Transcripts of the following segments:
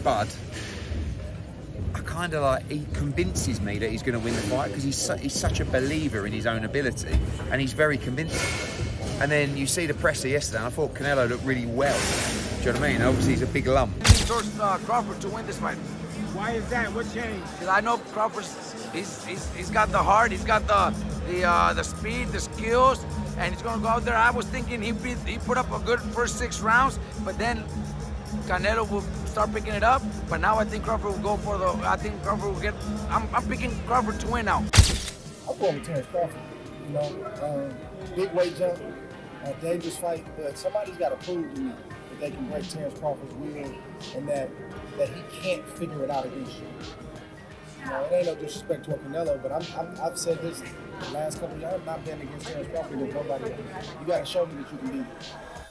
Bud, I kind of like, he convinces me that he's going to win the fight because he's such a believer in his own ability and he's very convincing. And then you see the presser yesterday, and I thought Canelo looked really well. Do you know what I mean? Obviously, he's a big lump. Towards Crawford to win this fight. Why is that? What changed? Because I know Crawford's, he's got the heart, he's got the speed, the skills, and he's going to go out there. I was thinking he put up a good first 6 rounds, but then Canelo will start picking it up. But now I think Crawford will go for I think Crawford will get, I'm picking Crawford to win now. I'm going with Terence Crawford. You know, big weight jump, dangerous fight, but somebody's got to prove to me that they can break Terence Crawford's will and that he can't figure it out against you. You know, it ain't no disrespect to Canelo, but I've said this the last couple of years. I'm not betting against Terence Crawford with nobody else. You got to show me that you can beat him.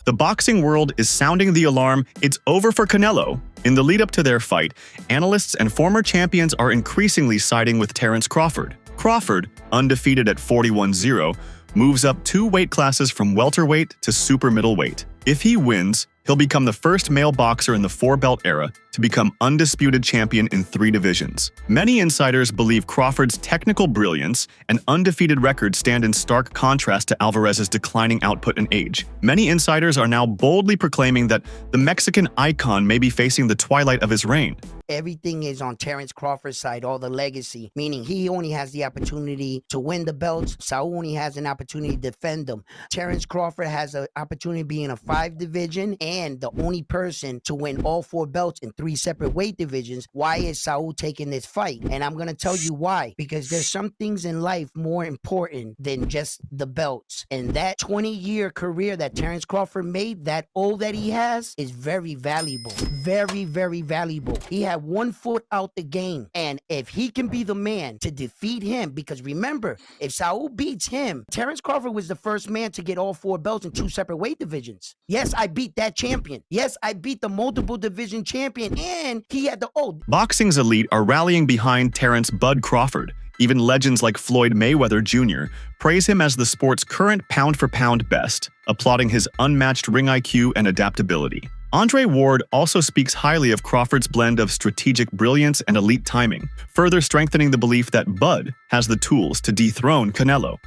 The boxing world is sounding the alarm. It's over for Canelo. In the lead-up to their fight, analysts and former champions are increasingly siding with Terence Crawford. Crawford, undefeated at 41-0, moves up 2 weight classes from welterweight to super middleweight. If he wins, he'll become the first male boxer in the 4-belt era to become undisputed champion in 3 divisions. Many insiders believe Crawford's technical brilliance and undefeated record stand in stark contrast to Alvarez's declining output and age. Many insiders are now boldly proclaiming that the Mexican icon may be facing the twilight of his reign. Everything is on Terence Crawford's side, all the legacy, meaning he only has the opportunity to win the belts. Saul only has an opportunity to defend them. Terence Crawford has an opportunity to be in a 5 division and the only person to win all 4 belts in 3 separate weight divisions. Why is Saul taking this fight? And I'm going to tell you why. Because there's some things in life more important than just the belts. And that 20-year career that Terence Crawford made, that all that he has, is very valuable. Very, very valuable. He had 1 foot out the game. And if he can be the man to defeat him, because remember, if Saul beats him, Terence Crawford was the first man to get all 4 belts in 2 separate weight divisions. Yes, I beat that champion. Yes, I beat the multiple division champion, and he had the old. Boxing's elite are rallying behind Terence "Bud" Crawford. Even legends like Floyd Mayweather Jr. praise him as the sport's current pound-for-pound best, applauding his unmatched ring IQ and adaptability. Andre Ward also speaks highly of Crawford's blend of strategic brilliance and elite timing, further strengthening the belief that Bud has the tools to dethrone Canelo.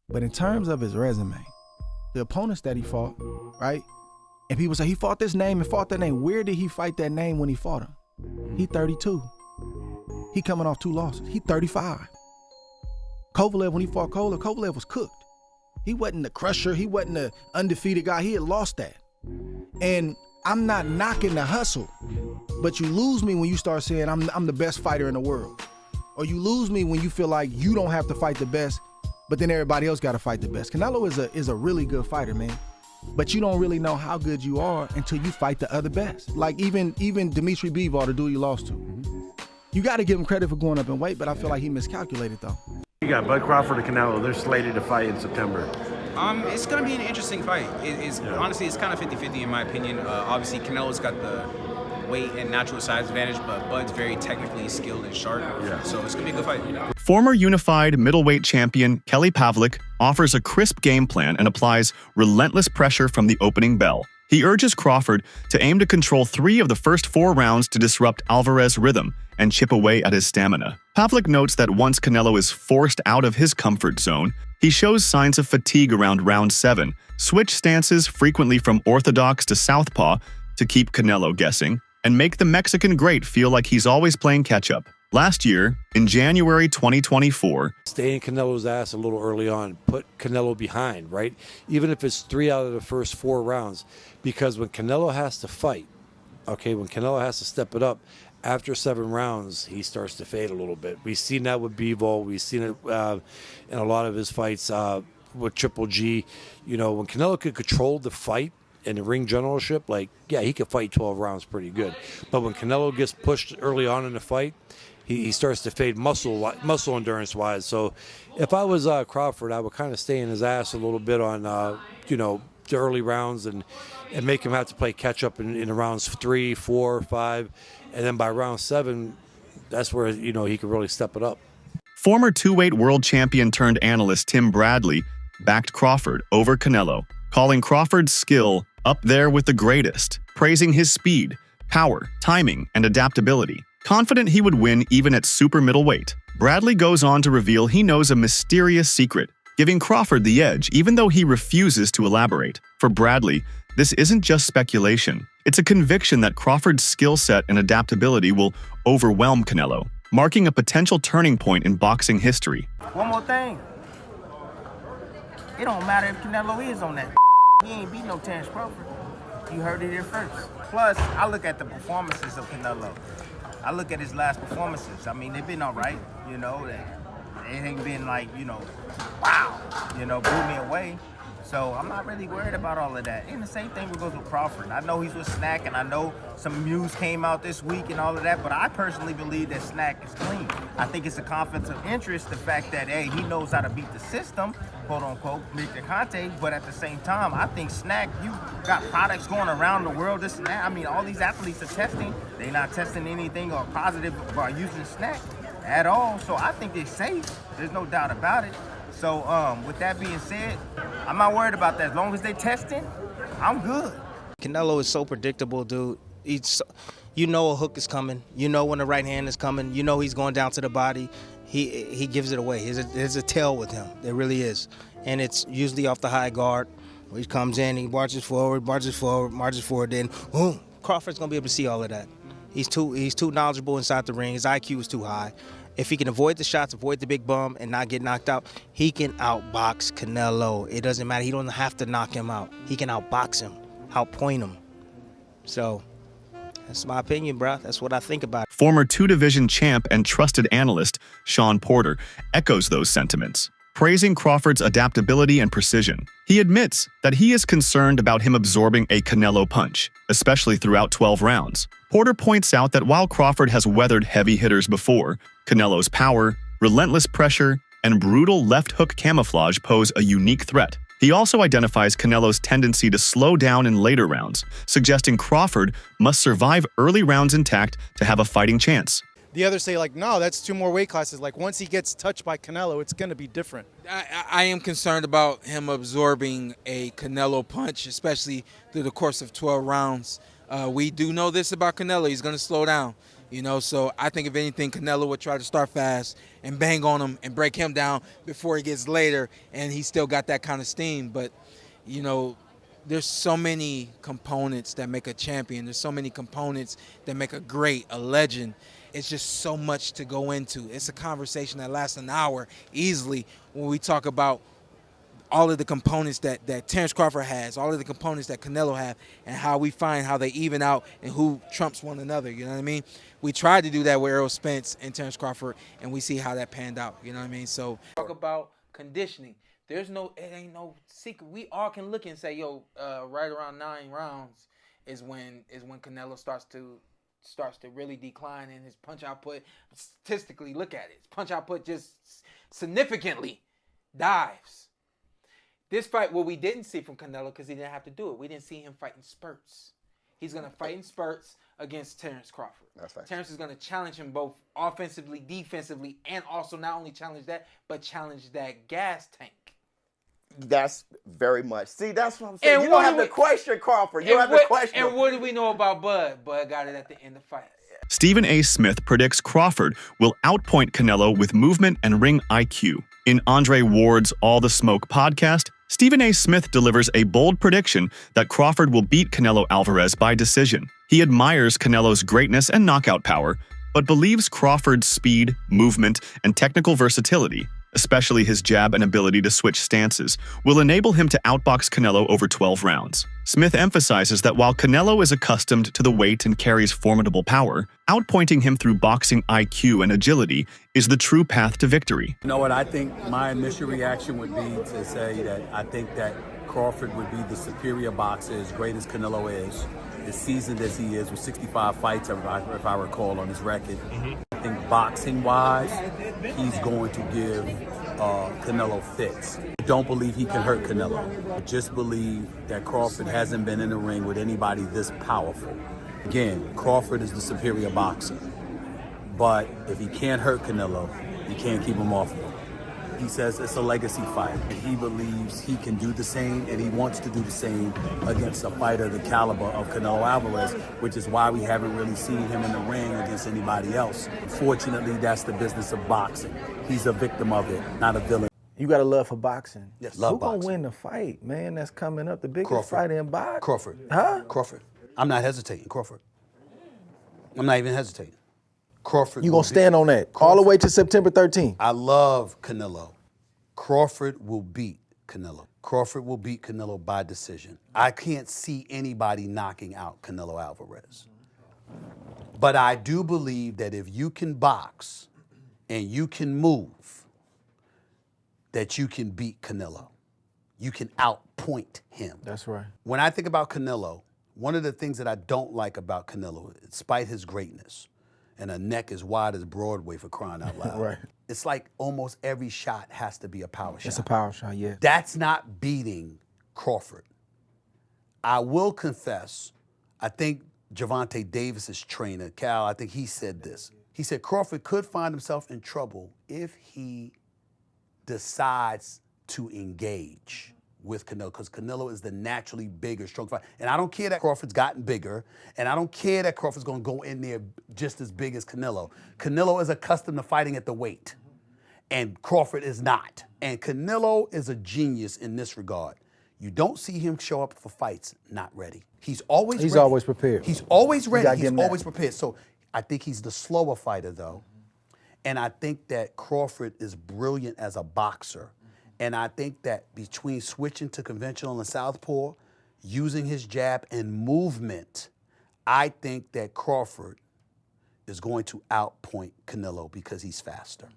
But in terms of his resume, the opponents that he fought, right? And people say he fought this name and fought that name. Where did he fight that name when he fought him? He 32. He coming off 2 losses. He 35. Kovalev, when he fought Kovalev was cooked. He wasn't the crusher. He wasn't the undefeated guy. He had lost that. And I'm not knocking the hustle, but you lose me when you start saying I'm the best fighter in the world. Or you lose me when you feel like you don't have to fight the best, but then everybody else got to fight the best. Canelo is a really good fighter, man. But you don't really know how good you are until you fight the other best. Like even Dimitri Bivol, the dude you lost to. You got to give him credit for going up in weight, but I feel like he miscalculated though. You got Bud Crawford and Canelo. They're slated to fight in September. It's going to be an interesting fight. Honestly, it's kind of 50-50 in my opinion. Obviously, Canelo's got the weight and natural size advantage, but Bud's very technically skilled and sharp. Yeah. So it's going to be a good fight. Former unified middleweight champion Kelly Pavick offers a crisp game plan and applies relentless pressure from the opening bell. He urges Crawford to aim to control 3 of the first 4 rounds to disrupt Alvarez's rhythm and chip away at his stamina. Pavick notes that once Canelo is forced out of his comfort zone, he shows signs of fatigue around round 7, switch stances frequently from orthodox to southpaw to keep Canelo guessing, and make the Mexican great feel like he's always playing catch-up. Last year, in January 2024, stay in Canelo's ass a little early on, put Canelo behind, right? Even if it's 3 out of the first 4 rounds, because when Canelo has to fight, okay, when Canelo has to step it up, after 7 rounds, he starts to fade a little bit. We've seen that with Bivol. We've seen it in a lot of his fights with Triple G. You know, when Canelo could control the fight and the ring generalship, like, yeah, he could fight 12 rounds pretty good. But when Canelo gets pushed early on in the fight, he starts to fade muscle endurance-wise. So if I was Crawford, I would kind of stay in his ass a little bit on, you know, the early rounds and make him have to play catch-up in rounds 3, 4, 5. And then by round 7, that's where, you know, he could really step it up. Former 2-weight world champion turned analyst Tim Bradley backed Crawford over Canelo, calling Crawford's skill up there with the greatest, praising his speed, power, timing, and adaptability. Confident he would win even at super middleweight, Bradley goes on to reveal he knows a mysterious secret, giving Crawford the edge even though he refuses to elaborate. For Bradley, this isn't just speculation. It's a conviction that Crawford's skill set and adaptability will overwhelm Canelo, marking a potential turning point in boxing history. One more thing. It don't matter if Canelo is on that. He ain't beat no Terence Crawford. You heard it here first. Plus, I look at the performances of Canelo. I look at his last performances. I mean, they've been all right, you know. It ain't been like, you know, wow, you know, blew me away. So I'm not really worried about all of that. And the same thing goes with Crawford. I know he's with Snack, and I know some news came out this week and all of that, but I personally believe that Snack is clean. I think it's a conflict of interest, the fact that, hey, he knows how to beat the system, quote unquote, Victor Conte, but at the same time, I think Snack, you got products going around the world, this and that. I mean, all these athletes are testing. They're not testing anything or positive by using Snack at all. So I think they're safe. There's no doubt about it. So with that being said, I'm not worried about that. As long as they testing, I'm good. Canelo is so predictable, dude. You know a hook is coming. You know when the right hand is coming. You know he's going down to the body. He gives it away. There's a tail with him. There really is. And it's usually off the high guard. He comes in, he marches forward, then boom. Crawford's going to be able to see all of that. He's too knowledgeable inside the ring. His IQ is too high. If he can avoid the shots, avoid the big bum, and not get knocked out, he can outbox Canelo. It doesn't matter. He don't have to knock him out. He can outbox him, outpoint him. So that's my opinion, bro. That's what I think about it. Former two-division champ and trusted analyst Shawn Porter echoes those sentiments, praising Crawford's adaptability and precision. He admits that he is concerned about him absorbing a Canelo punch, especially throughout 12 rounds. Porter points out that while Crawford has weathered heavy hitters before, Canelo's power, relentless pressure, and brutal left hook camouflage pose a unique threat. He also identifies Canelo's tendency to slow down in later rounds, suggesting Crawford must survive early rounds intact to have a fighting chance. The others say, like, no, that's 2 more weight classes. Like, once he gets touched by Canelo, it's going to be different. I am concerned about him absorbing a Canelo punch, especially through the course of 12 rounds. We do know this about Canelo. He's going to slow down, you know. So I think, if anything, Canelo would try to start fast and bang on him and break him down before he gets later, and he's still got that kind of steam. But, you know, there's so many components that make a champion. There's so many components that make a great, a legend. It's just so much to go into. It's a conversation that lasts an hour easily when we talk about all of the components that Terence Crawford has, all of the components that Canelo have, and how we find how they even out and who trumps one another, you know what I mean? We tried to do that with Errol Spence and Terence Crawford, and we see how that panned out, you know what I mean? So talk about conditioning. It ain't no secret. We all can look and say, yo, right around 9 rounds is when Canelo starts to really decline in his punch output. Statistically, look at it. His punch output just significantly dives. This fight, what we didn't see from Canelo, because he didn't have to do it, we didn't see him fight in spurts. He's going to fight in spurts against Terence Crawford. That's right. Terence is going to challenge him both offensively, defensively, and also not only challenge that, but challenge that gas tank. That's very much. See, that's what I'm saying. You don't have to question Crawford. You don't have to question him. And what do we know about Bud? Bud got it at the end of the fight. Stephen A. Smith predicts Crawford will outpoint Canelo with movement and ring IQ. In Andre Ward's All the Smoke podcast, Stephen A. Smith delivers a bold prediction that Crawford will beat Canelo Alvarez by decision. He admires Canelo's greatness and knockout power, but believes Crawford's speed, movement, and technical versatility, especially his jab and ability to switch stances, will enable him to outbox Canelo over 12 rounds. Smith emphasizes that while Canelo is accustomed to the weight and carries formidable power, outpointing him through boxing IQ and agility is the true path to victory. You know what, I think my initial reaction would be to say that I think that Crawford would be the superior boxer, as great as Canelo is, as seasoned as he is, with 65 fights, if I recall, on his record. I think boxing-wise, he's going to give Canelo fits. I don't believe he can hurt Canelo. I just believe that Crawford hasn't been in the ring with anybody this powerful. Again, Crawford is the superior boxer. But if he can't hurt Canelo, you can't keep him off of him. He says it's a legacy fight. And he believes he can do the same, and he wants to do the same against a fighter the caliber of Canelo Alvarez, which is why we haven't really seen him in the ring against anybody else. Fortunately, that's the business of boxing. He's a victim of it, not a villain. You got a love for boxing. Yes, love Who boxing. gonna win the fight, man? That's coming up, the biggest Crawford. fight in boxing. Crawford. Huh? Crawford. I'm not hesitating. Crawford. I'm not even hesitating. Crawford. You gonna stand on that all the way to September 13th? I love Canelo. Crawford will beat Canelo. Crawford will beat Canelo by decision. I can't see anybody knocking out Canelo Alvarez. But I do believe that if you can box and you can move, that you can beat Canelo. You can outpoint him. That's right. When I think about Canelo, one of the things that I don't like about Canelo, despite his greatness, and a neck as wide as Broadway for crying out loud. Right. It's like almost every shot has to be a power shot. It's a power shot, yeah. That's not beating Crawford. I will confess, I think Gervonta Davis's trainer, Cal, I think he said this. He said Crawford could find himself in trouble if he decides to engage with Canelo, because Canelo is the naturally bigger, stronger fighter. And I don't care that Crawford's gotten bigger, and I don't care that Crawford's gonna go in there just as big as Canelo. Canelo is accustomed to fighting at the weight, and Crawford is not. And Canelo is a genius in this regard. You don't see him show up for fights not ready. He's always ready. Always prepared. He's always ready. gotta give He's him that. always prepared. So I think he's the slower fighter, though. And I think that Crawford is brilliant as a boxer. And I think that between switching to conventional and southpaw, using his jab and movement, I think that Crawford is going to outpoint Canelo because he's faster.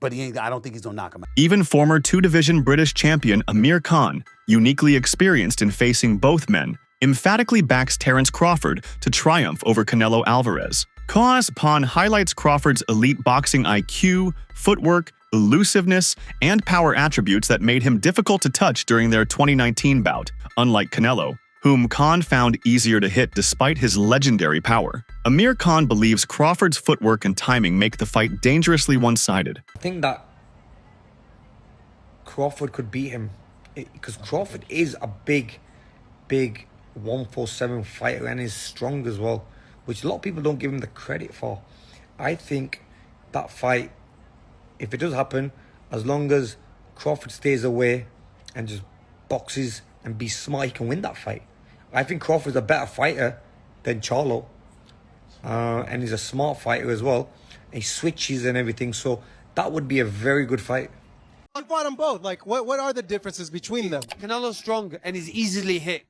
But I don't think he's gonna knock him out. Even former two-division British champion Amir Khan, uniquely experienced in facing both men, emphatically backs Terence Crawford to triumph over Canelo Alvarez. Khan's pawn highlights Crawford's elite boxing IQ, footwork, elusiveness, and power attributes that made him difficult to touch during their 2019 bout, unlike Canelo, whom Khan found easier to hit despite his legendary power. Amir Khan believes Crawford's footwork and timing make the fight dangerously one-sided. I think that Crawford could beat him because Crawford is a big 147 fighter and is strong as well, which a lot of people don't give him the credit for. I think that fight, if it does happen, as long as Crawford stays away and just boxes and be smart, he can win that fight. I think Crawford's a better fighter than Charlo. And he's a smart fighter as well. He switches and everything, so that would be a very good fight. You fought them both. Like, what are the differences between them? Canelo's strong and he's easily hit.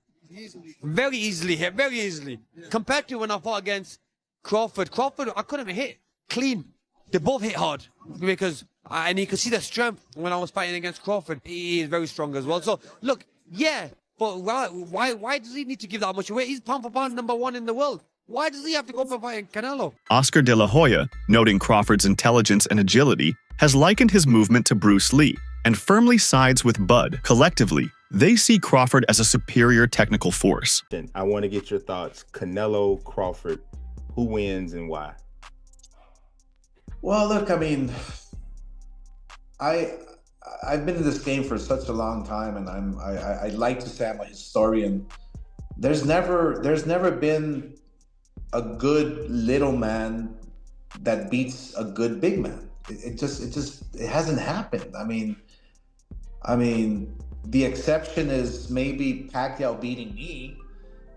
Very easily hit, very easily. Compared to when I fought against Crawford, I couldn't hit clean. They both hit hard because, and you could see the strength when I was fighting against Crawford. He is very strong as well. So, look, yeah, but why does he need to give that much away? He's pound for pound #1 in the world. Why does he have to go for fighting Canelo? Oscar de la Hoya, noting Crawford's intelligence and agility, has likened his movement to Bruce Lee and firmly sides with Bud. Collectively, they see Crawford as a superior technical force. I want to get your thoughts. Canelo, Crawford, who wins and why? Well, look, I mean, I've been in this game for such a long time, and I like to say I'm a historian. There's never been a good little man that beats a good big man. It hasn't happened. I mean, the exception is maybe Pacquiao beating me,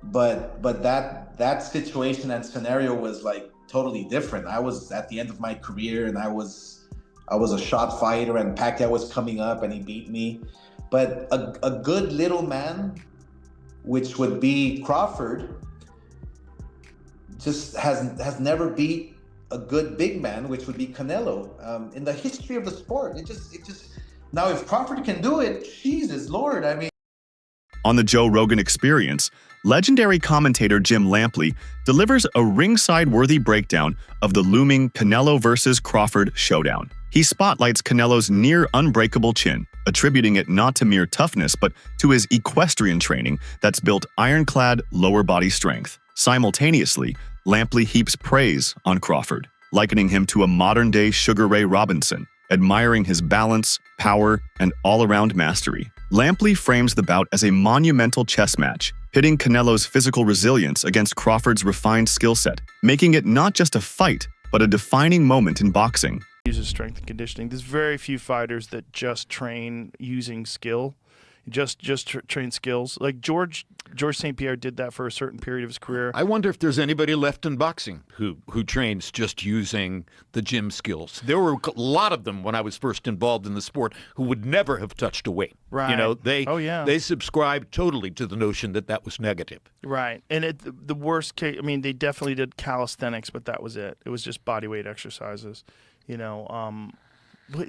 but that situation and scenario was like totally different. I was at the end of my career and I was a shot fighter and Pacquiao was coming up and he beat me. But a good little man, which would be Crawford, just has never beat a good big man, which would be Canelo. In the history of the sport, it just now if Crawford can do it, Jesus Lord, I mean. On the Joe Rogan Experience, legendary commentator Jim Lampley delivers a ringside-worthy breakdown of the looming Canelo versus Crawford showdown. He spotlights Canelo's near-unbreakable chin, attributing it not to mere toughness but to his equestrian training that's built ironclad lower body strength. Simultaneously, Lampley heaps praise on Crawford, likening him to a modern-day Sugar Ray Robinson. admiring his balance, power, and all-around mastery. Lampley frames the bout as a monumental chess match, pitting Canelo's physical resilience against Crawford's refined skill set, making it not just a fight, but a defining moment in boxing. Uses strength and conditioning. There's very few fighters that just train using skill, just train skills. Like George St. Pierre did that for a certain period of his career. I wonder if there's anybody left in boxing who trains just using the gym skills. There were a lot of them when I was first involved in the sport who would never have touched a weight. Right. You know, they subscribed totally to the notion that that was negative. Right. And the worst case, I mean, they definitely did calisthenics, but that was it. It was just body weight exercises, you know,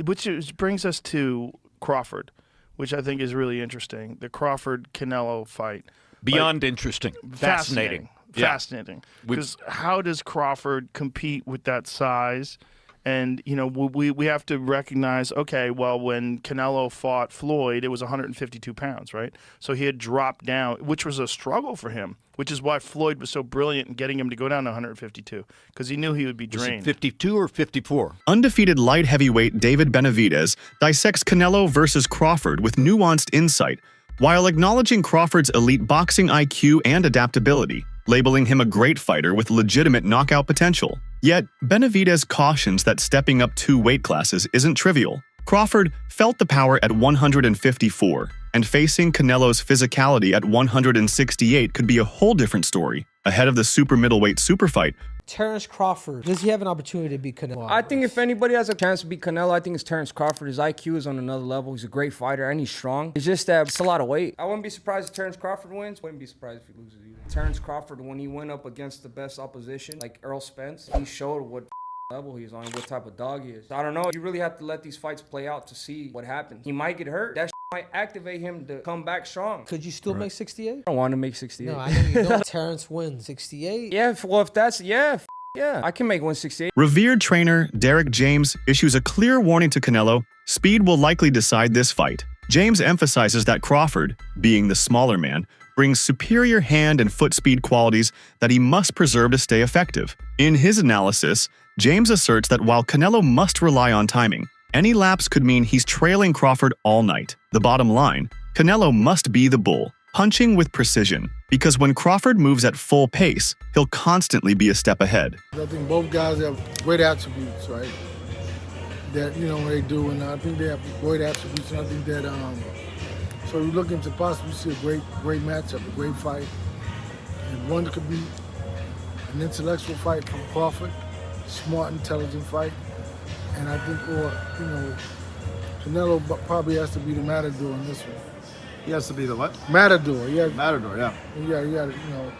which brings us to Crawford, which I think is really interesting. The Crawford-Canelo fight. Beyond interesting. Fascinating. Fascinating. Because how does Crawford compete with that size? And, you know, we have to recognize, okay, well, when Canelo fought Floyd, it was 152 pounds, right? So he had dropped down, which was a struggle for him, which is why Floyd was so brilliant in getting him to go down to 152, because he knew he would be drained. Was it 52 or 54? Undefeated light heavyweight David Benavidez dissects Canelo versus Crawford with nuanced insight, while acknowledging Crawford's elite boxing IQ and adaptability, labeling him a great fighter with legitimate knockout potential. Yet, Benavidez cautions that stepping up 2 weight classes isn't trivial. Crawford felt the power at 154, and facing Canelo's physicality at 168 could be a whole different story. Ahead of the super middleweight super fight, Terence Crawford, does he have an opportunity to beat Canelo? I think if anybody has a chance to beat Canelo, I think it's Terence Crawford. His IQ is on another level. He's a great fighter, and he's strong. It's just that it's a lot of weight. I wouldn't be surprised if Terence Crawford wins. Wouldn't be surprised if he loses either. Terence Crawford, when he went up against the best opposition, like Errol Spence, he showed what level he's on, what type of dog he is. I don't know. You really have to let these fights play out to see what happens. He might get hurt. That might activate him to come back strong. Could you still make 68? I don't want to make 68. No, I know you don't. Terence wins 68. Yeah, well, if that's, yeah, I can make 168. revered trainer Derek James issues a clear warning to Canelo: speed will likely decide this fight. James emphasizes that Crawford, being the smaller man, brings superior hand and foot speed qualities that he must preserve to stay effective. In his analysis, James asserts that while Canelo must rely on timing, any lapse could mean he's trailing Crawford all night. The bottom line, Canelo must be the bull, punching with precision, because when Crawford moves at full pace, he'll constantly be a step ahead. I think both guys have great attributes, right? That, you know, they do, and I think they have great attributes, and I think that, so you're looking to possibly see a great matchup, a great fight. And one could be an intellectual fight from Crawford, smart, intelligent fight. And I think, you know, Canelo probably has to be the matador in this one. He has to be the what? Matador, yeah. Matador, yeah. Yeah, you know.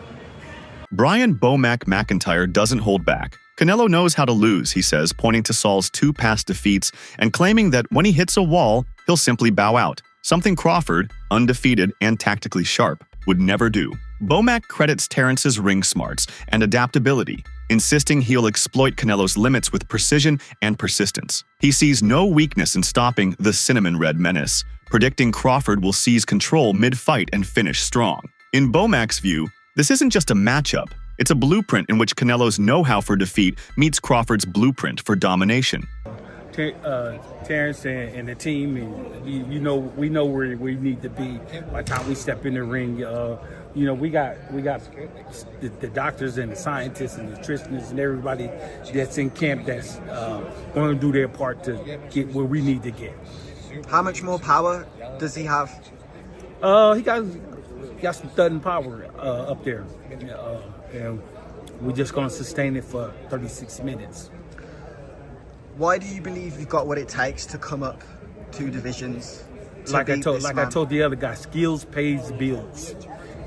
Brian Bomac McIntyre doesn't hold back. Canelo knows how to lose, he says, pointing to Saul's 2 past defeats and claiming that when he hits a wall, he'll simply bow out, something Crawford, undefeated and tactically sharp, would never do. Bomac credits Terence's ring smarts and adaptability, insisting he'll exploit Canelo's limits with precision and persistence. He sees no weakness in stopping the cinnamon red menace, predicting Crawford will seize control mid-fight and finish strong. In Bomac's view, this isn't just a matchup, it's a blueprint in which Canelo's know-how for defeat meets Crawford's blueprint for domination. Terence and the team, and we know where we need to be by the time we step in the ring. You know, we got the doctors and the scientists and nutritionists and everybody that's in camp that's going to do their part to get where we need to get. How much more power does he have? He got some thudding power up there, and we're just going to sustain it for 36 minutes. Why do you believe you've got what it takes to come up 2 divisions? Like I told the other guy, skills pays the bills.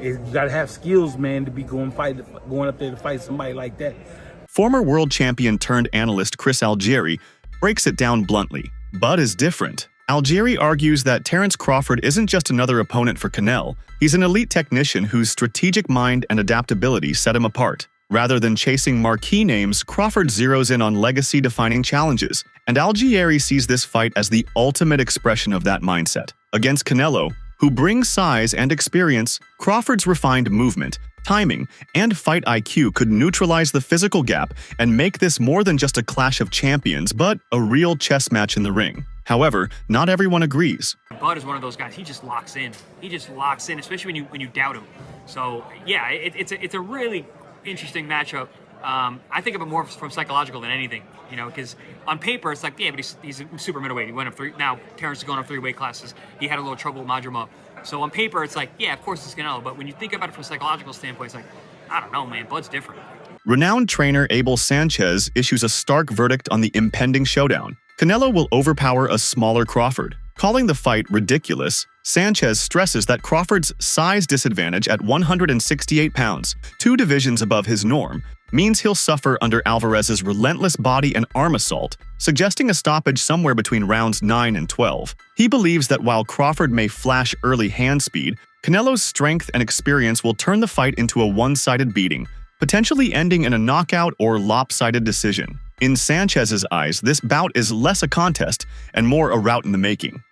You got to have skills, man, to be going up there to fight somebody like that. Former world champion turned analyst Chris Algieri breaks it down bluntly. Bud is different. Algieri argues that Terence Crawford isn't just another opponent for Canelo, he's an elite technician whose strategic mind and adaptability set him apart. Rather than chasing marquee names, Crawford zeroes in on legacy-defining challenges, and Algieri sees this fight as the ultimate expression of that mindset. Against Canelo, who brings size and experience, Crawford's refined movement, timing, and fight IQ could neutralize the physical gap and make this more than just a clash of champions, but a real chess match in the ring. However, not everyone agrees. Bud is one of those guys. He just locks in. He just locks in, especially when you doubt him. So yeah, it's a really interesting matchup. I think of it more from psychological than anything, you know, because on paper it's like, yeah, but he's a super middleweight. He went up 3. Now Terence is going up 3 weight classes. He had a little trouble with Majima. So on paper it's like, yeah, of course it's Canelo. But when you think about it from a psychological standpoint, it's like, I don't know, man. Bud's different. Renowned trainer Abel Sanchez issues a stark verdict on the impending showdown. Canelo will overpower a smaller Crawford. Calling the fight ridiculous, Sanchez stresses that Crawford's size disadvantage at 168 pounds, 2 divisions above his norm, means he'll suffer under Alvarez's relentless body and arm assault, suggesting a stoppage somewhere between rounds 9 and 12. He believes that while Crawford may flash early hand speed, Canelo's strength and experience will turn the fight into a one-sided beating, potentially ending in a knockout or lopsided decision. In Sanchez's eyes, this bout is less a contest and more a rout in the making.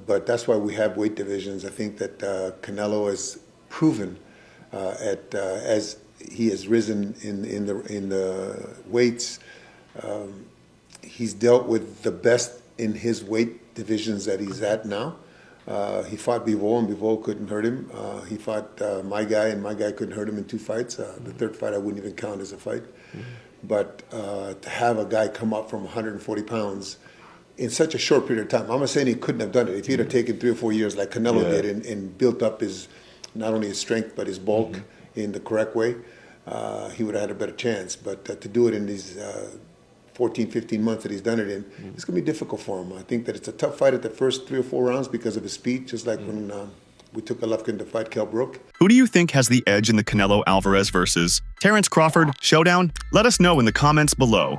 But that's why we have weight divisions. I think that Canelo has proven as he has risen in the weights. He's dealt with the best in his weight divisions that he's at now. He fought Bivol, and Bivol couldn't hurt him. He fought my guy, and my guy couldn't hurt him in 2 fights. The 3rd fight I wouldn't even count as a fight. But to have a guy come up from 140 pounds in such a short period of time, I'm not saying he couldn't have done it. If he'd have taken 3 or 4 years like Canelo did and built up his, not only his strength, but his bulk in the correct way, he would have had a better chance. But to do it in these 14, 15 months that he's done it in, it's going to be difficult for him. I think that it's a tough fight at the first 3 or 4 rounds because of his speed, just like when we took Golovkin to fight Kell Brook. Who do you think has the edge in the Canelo Alvarez versus Terence Crawford showdown? Let us know in the comments below.